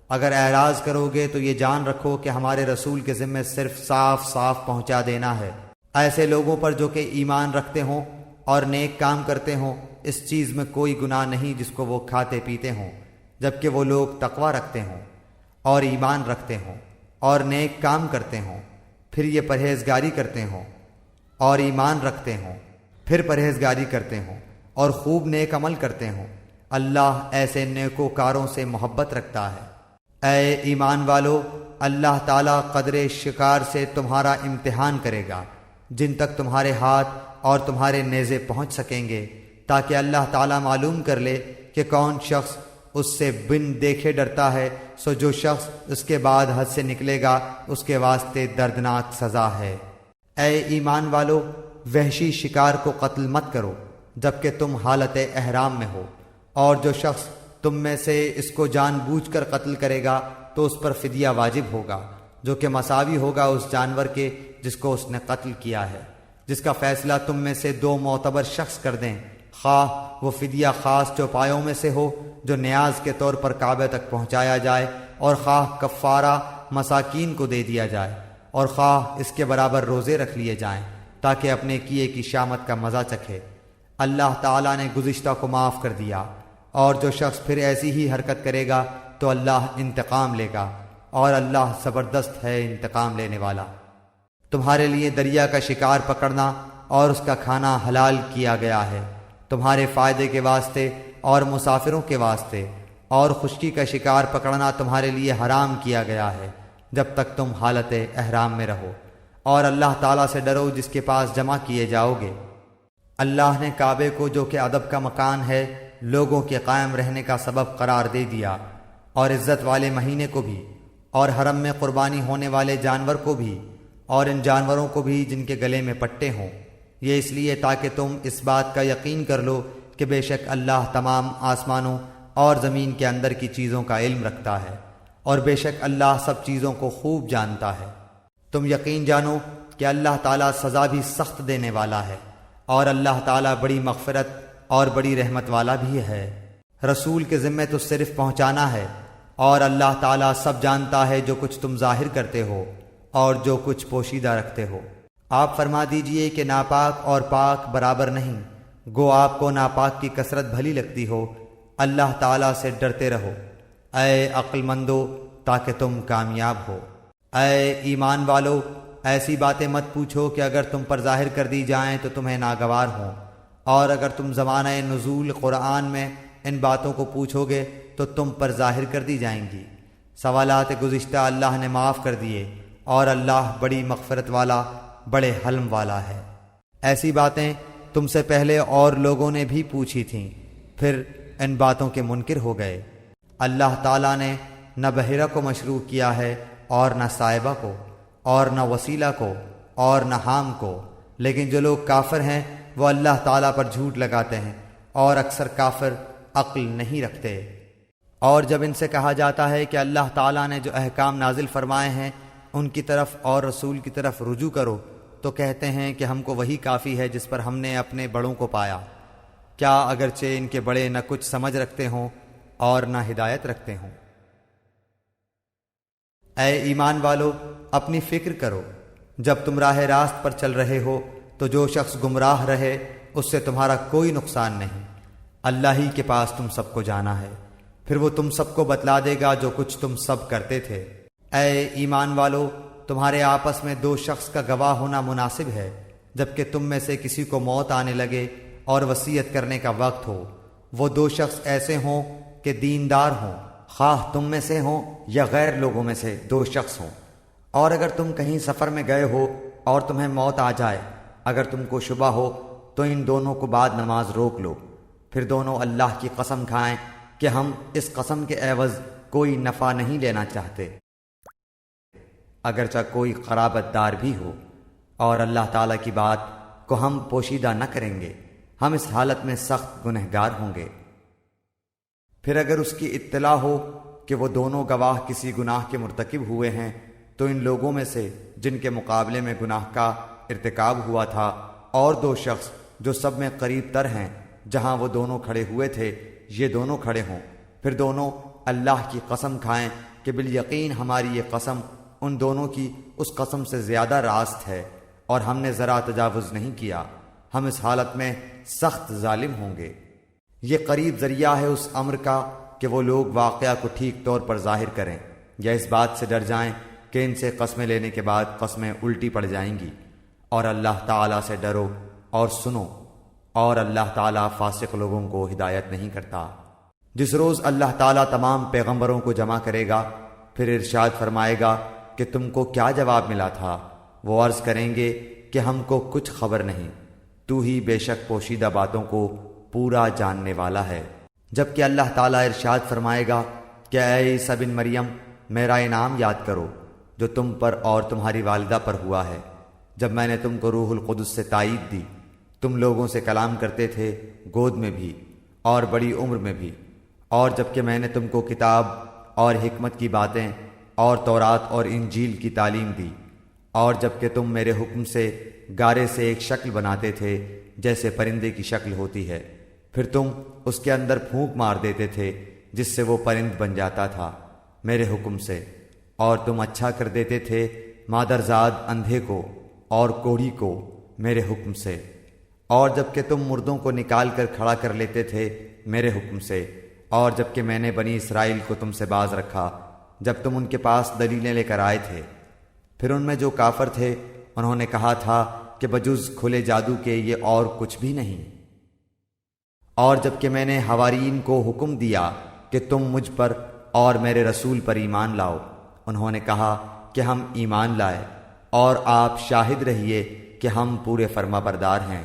اگر اعراض کرو گے تو یہ جان رکھو کہ ہمارے رسول کے ذمہ صرف صاف صاف پہنچا دینا ہے۔ ایسے لوگوں پر جو کہ ایمان رکھتے ہوں اور نیک کام کرتے ہوں اس چیز میں کوئی گناہ نہیں جس کو وہ کھاتے پیتے ہوں، جبکہ وہ لوگ تقوی رکھتے ہوں اور ایمان رکھتے ہوں اور نیک کام کرتے ہوں، پھر یہ پرہیزگاری کرتے ہوں اور ایمان رکھتے ہوں، پھر پرہیزگاری کرتے ہوں اور خوب نیک عمل کرتے ہوں۔ اللہ ایسے نیکوکاروں سے محبت رکھتا ہے۔ اے ایمان والو، اللہ تعالیٰ قدر شکار سے تمہارا امتحان کرے گا جن تک تمہارے ہاتھ اور تمہارے نیزے پہنچ سکیں گے، تاکہ اللہ تعالیٰ معلوم کر لے کہ کون شخص اس سے بن دیکھے ڈرتا ہے، سو جو شخص اس کے بعد حد سے نکلے گا اس کے واسطے دردناک سزا ہے۔ اے ایمان والو، وحشی شکار کو قتل مت کرو جبکہ تم حالت احرام میں ہو، اور جو شخص تم میں سے اس کو جان بوجھ کر قتل کرے گا تو اس پر فدیہ واجب ہوگا، جو کہ مساوی ہوگا اس جانور کے جس کو اس نے قتل کیا ہے، جس کا فیصلہ تم میں سے 2 معتبر شخص کر دیں، خواہ وہ فدیہ خاص چوپایوں میں سے ہو جو نیاز کے طور پر کعبے تک پہنچایا جائے، اور خواہ کفارہ مساکین کو دے دیا جائے، اور خواہ اس کے برابر روزے رکھ لیے جائیں تاکہ اپنے کیے کی شامت کا مزہ چکھے۔ اللہ تعالیٰ نے گزشتہ کو معاف کر دیا، اور جو شخص پھر ایسی ہی حرکت کرے گا تو اللہ انتقام لے گا، اور اللہ زبردست ہے انتقام لینے والا۔ تمہارے لیے دریا کا شکار پکڑنا اور اس کا کھانا حلال کیا گیا ہے، تمہارے فائدے کے واسطے اور مسافروں کے واسطے، اور خشکی کا شکار پکڑنا تمہارے لیے حرام کیا گیا ہے جب تک تم حالت احرام میں رہو، اور اللہ تعالیٰ سے ڈرو جس کے پاس جمع کیے جاؤ گے۔ اللہ نے کعبے کو، جو کہ ادب کا مکان ہے، لوگوں کے قائم رہنے کا سبب قرار دے دیا، اور عزت والے مہینے کو بھی، اور حرم میں قربانی ہونے والے جانور کو بھی، اور ان جانوروں کو بھی جن کے گلے میں پٹے ہوں، یہ اس لیے تاکہ تم اس بات کا یقین کر لو کہ بے شک اللہ تمام آسمانوں اور زمین کے اندر کی چیزوں کا علم رکھتا ہے، اور بے شک اللہ سب چیزوں کو خوب جانتا ہے۔ تم یقین جانو کہ اللہ تعالیٰ سزا بھی سخت دینے والا ہے، اور اللہ تعالیٰ بڑی مغفرت اور بڑی رحمت والا بھی ہے۔ رسول کے ذمہ تو صرف پہنچانا ہے، اور اللہ تعالیٰ سب جانتا ہے جو کچھ تم ظاہر کرتے ہو اور جو کچھ پوشیدہ رکھتے ہو۔ آپ فرما دیجئے کہ ناپاک اور پاک برابر نہیں، گو آپ کو ناپاک کی کثرت بھلی لگتی ہو، اللہ تعالیٰ سے ڈرتے رہو اے عقل مندو تاکہ تم کامیاب ہو۔ اے ایمان والو، ایسی باتیں مت پوچھو کہ اگر تم پر ظاہر کر دی جائیں تو تمہیں ناگوار ہوں، اور اگر تم زمانہ نزول قرآن میں ان باتوں کو پوچھو گے تو تم پر ظاہر کر دی جائیں گی۔ سوالات گزشتہ اللہ نے معاف کر دیے، اور اللہ بڑی مغفرت والا، بڑے حلم والا ہے۔ ایسی باتیں تم سے پہلے اور لوگوں نے بھی پوچھی تھیں، پھر ان باتوں کے منکر ہو گئے۔ اللہ تعالیٰ نے نہ بحیرہ کو مشروع کیا ہے، اور نہ صائبہ کو، اور نہ وسیلہ کو، اور نہ حام کو، لیکن جو لوگ کافر ہیں وہ اللہ تعالیٰ پر جھوٹ لگاتے ہیں، اور اکثر کافر عقل نہیں رکھتے۔ اور جب ان سے کہا جاتا ہے کہ اللہ تعالیٰ نے جو احکام نازل فرمائے ہیں ان کی طرف اور رسول کی طرف رجوع کرو، تو کہتے ہیں کہ ہم کو وہی کافی ہے جس پر ہم نے اپنے بڑوں کو پایا، کیا اگرچہ ان کے بڑے نہ کچھ سمجھ رکھتے ہوں اور نہ ہدایت رکھتے ہوں۔ اے ایمان والو، اپنی فکر کرو، جب تم راہ راست پر چل رہے ہو تو جو شخص گمراہ رہے اس سے تمہارا کوئی نقصان نہیں، اللہ ہی کے پاس تم سب کو جانا ہے، پھر وہ تم سب کو بتلا دے گا جو کچھ تم سب کرتے تھے۔ اے ایمان والو، تمہارے آپس میں دو شخص کا گواہ ہونا مناسب ہے، جبکہ تم میں سے کسی کو موت آنے لگے اور وصیت کرنے کا وقت ہو، وہ دو شخص ایسے ہوں کہ دیندار ہوں، خواہ تم میں سے ہوں یا غیر لوگوں میں سے دو شخص ہوں۔ اور اگر تم کہیں سفر میں گئے ہو اور تمہیں موت آ جائے، اگر تم کو شبہ ہو تو ان دونوں کو بعد نماز روک لو، پھر دونوں اللہ کی قسم کھائیں کہ ہم اس قسم کے عوض کوئی نفع نہیں لینا چاہتے، اگرچہ کوئی قرابت دار بھی ہو، اور اللہ تعالیٰ کی بات کو ہم پوشیدہ نہ کریں گے، ہم اس حالت میں سخت گنہگار ہوں گے۔ پھر اگر اس کی اطلاع ہو کہ وہ دونوں گواہ کسی گناہ کے مرتکب ہوئے ہیں، تو ان لوگوں میں سے جن کے مقابلے میں گناہ کا ارتکاب ہوا تھا اور دو شخص جو سب میں قریب تر ہیں جہاں وہ دونوں کھڑے ہوئے تھے، یہ دونوں کھڑے ہوں، پھر دونوں اللہ کی قسم کھائیں کہ بالیقین ہماری یہ قسم ان دونوں کی اس قسم سے زیادہ راست ہے، اور ہم نے ذرا تجاوز نہیں کیا، ہم اس حالت میں سخت ظالم ہوں گے۔ یہ قریب ذریعہ ہے اس امر کا کہ وہ لوگ واقعہ کو ٹھیک طور پر ظاہر کریں، یا اس بات سے ڈر جائیں کہ ان سے قسمیں لینے کے بعد قسمیں الٹی پڑ جائیں گی۔ اور اللہ تعالیٰ سے ڈرو اور سنو، اور اللہ تعالیٰ فاسق لوگوں کو ہدایت نہیں کرتا۔ جس روز اللہ تعالیٰ تمام پیغمبروں کو جمع کرے گا، پھر ارشاد فرمائے گا کہ تم کو کیا جواب ملا تھا؟ وہ عرض کریں گے کہ ہم کو کچھ خبر نہیں، تو ہی بے شک پوشیدہ باتوں کو پورا جاننے والا ہے۔ جبکہ اللہ تعالیٰ ارشاد فرمائے گا کہ اے عیسیٰ بن مریم، میرا انعام یاد کرو جو تم پر اور تمہاری والدہ پر ہوا ہے، جب میں نے تم کو روح القدس سے تائید دی، تم لوگوں سے کلام کرتے تھے، گود میں بھی اور بڑی عمر میں بھی، اور جبکہ میں نے تم کو کتاب اور حکمت کی باتیں اور تورات اور انجیل کی تعلیم دی، اور جبکہ تم میرے حکم سے گارے سے ایک شکل بناتے تھے جیسے پرندے کی شکل ہوتی ہے، پھر تم اس کے اندر پھونک مار دیتے تھے جس سے وہ پرند بن جاتا تھا میرے حکم سے، اور تم اچھا کر دیتے تھے مادرزاد اندھے کو اور کوڑھی کو میرے حکم سے، اور جب کہ تم مردوں کو نکال کر کھڑا کر لیتے تھے میرے حکم سے، اور جب کہ میں نے بنی اسرائیل کو تم سے باز رکھا جب تم ان کے پاس دلیلیں لے کر آئے تھے۔ پھر ان میں جو کافر تھے انہوں نے کہا تھا کہ بجز کھلے جادو کے یہ اور کچھ بھی نہیں۔ اور جب کہ میں نے حواریین کو حکم دیا کہ تم مجھ پر اور میرے رسول پر ایمان لاؤ، انہوں نے کہا کہ ہم ایمان لائے، اور آپ شاہد رہیے کہ ہم پورے فرما بردار ہیں۔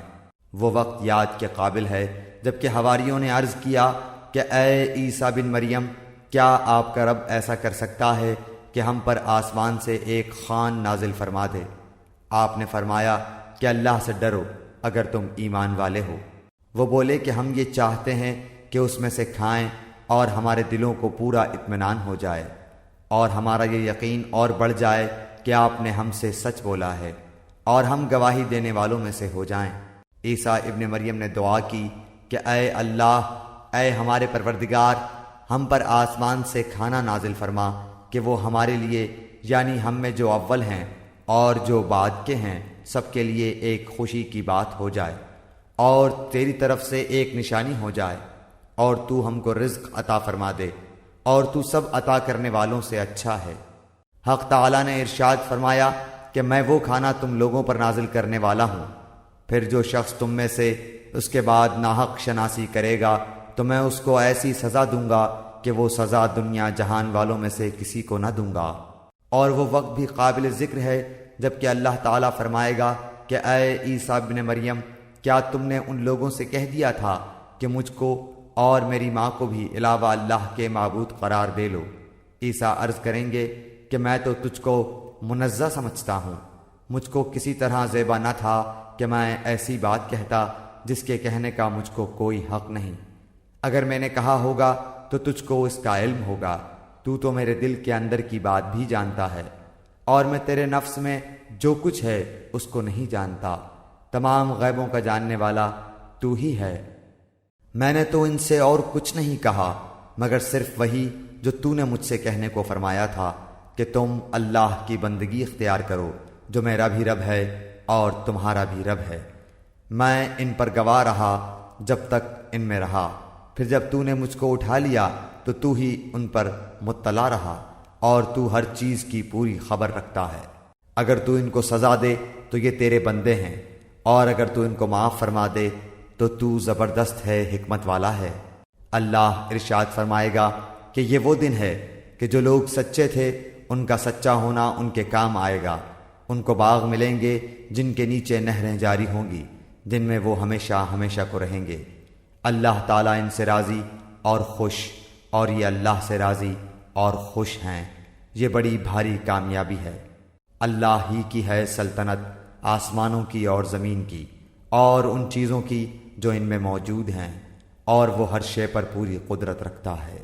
وہ وقت یاد کے قابل ہے جب کہ حواریوں نے عرض کیا کہ اے عیسیٰ بن مریم، کیا آپ کا رب ایسا کر سکتا ہے کہ ہم پر آسمان سے ایک خوان نازل فرما دے؟ آپ نے فرمایا کہ اللہ سے ڈرو اگر تم ایمان والے ہو۔ وہ بولے کہ ہم یہ چاہتے ہیں کہ اس میں سے کھائیں اور ہمارے دلوں کو پورا اطمینان ہو جائے، اور ہمارا یہ یقین اور بڑھ جائے کہ آپ نے ہم سے سچ بولا ہے، اور ہم گواہی دینے والوں میں سے ہو جائیں۔ عیسیٰ ابن مریم نے دعا کی کہ اے اللہ، اے ہمارے پروردگار، ہم پر آسمان سے کھانا نازل فرما کہ وہ ہمارے لیے، یعنی ہم میں جو اول ہیں اور جو بعد کے ہیں، سب کے لیے ایک خوشی کی بات ہو جائے، اور تیری طرف سے ایک نشانی ہو جائے، اور تو ہم کو رزق عطا فرما دے، اور تو سب عطا کرنے والوں سے اچھا ہے۔ حق تعالیٰ نے ارشاد فرمایا کہ میں وہ کھانا تم لوگوں پر نازل کرنے والا ہوں، پھر جو شخص تم میں سے اس کے بعد ناحق شناسی کرے گا تو میں اس کو ایسی سزا دوں گا کہ وہ سزا دنیا جہان والوں میں سے کسی کو نہ دوں گا۔ اور وہ وقت بھی قابل ذکر ہے جب کہ اللہ تعالیٰ فرمائے گا کہ اے عیسیٰ ابن مریم، کیا تم نے ان لوگوں سے کہہ دیا تھا کہ مجھ کو اور میری ماں کو بھی علاوہ اللہ کے معبود قرار دے لو؟ عیسیٰ عرض کریں گے کہ میں تو تجھ کو منزہ سمجھتا ہوں، مجھ کو کسی طرح زیبا نہ تھا کہ میں ایسی بات کہتا جس کے کہنے کا مجھ کو کوئی حق نہیں۔ اگر میں نے کہا ہوگا تو تجھ کو اس کا علم ہوگا، تو میرے دل کے اندر کی بات بھی جانتا ہے، اور میں تیرے نفس میں جو کچھ ہے اس کو نہیں جانتا۔ تمام غیبوں کا جاننے والا تو ہی ہے۔ میں نے تو ان سے اور کچھ نہیں کہا مگر صرف وہی جو تو نے مجھ سے کہنے کو فرمایا تھا کہ تم اللہ کی بندگی اختیار کرو جو میرا بھی رب ہے اور تمہارا بھی رب ہے۔ میں ان پر گواہ رہا جب تک ان میں رہا، پھر جب تو نے مجھ کو اٹھا لیا تو تو ہی ان پر مطلع رہا، اور تو ہر چیز کی پوری خبر رکھتا ہے۔ اگر تو ان کو سزا دے تو یہ تیرے بندے ہیں، اور اگر تو ان کو معاف فرما دے تو زبردست ہے، حکمت والا ہے۔ اللہ ارشاد فرمائے گا کہ یہ وہ دن ہے کہ جو لوگ سچے تھے ان کا سچا ہونا ان کے کام آئے گا۔ ان کو باغ ملیں گے جن کے نیچے نہریں جاری ہوں گی، جن میں وہ ہمیشہ ہمیشہ کو رہیں گے۔ اللہ تعالیٰ ان سے راضی اور خوش، اور یہ اللہ سے راضی اور خوش ہیں۔ یہ بڑی بھاری کامیابی ہے۔ اللہ ہی کی ہے سلطنت، آسمانوں کی اور زمین کی، اور ان چیزوں کی جو ان میں موجود ہیں، اور وہ ہر شے پر پوری قدرت رکھتا ہے۔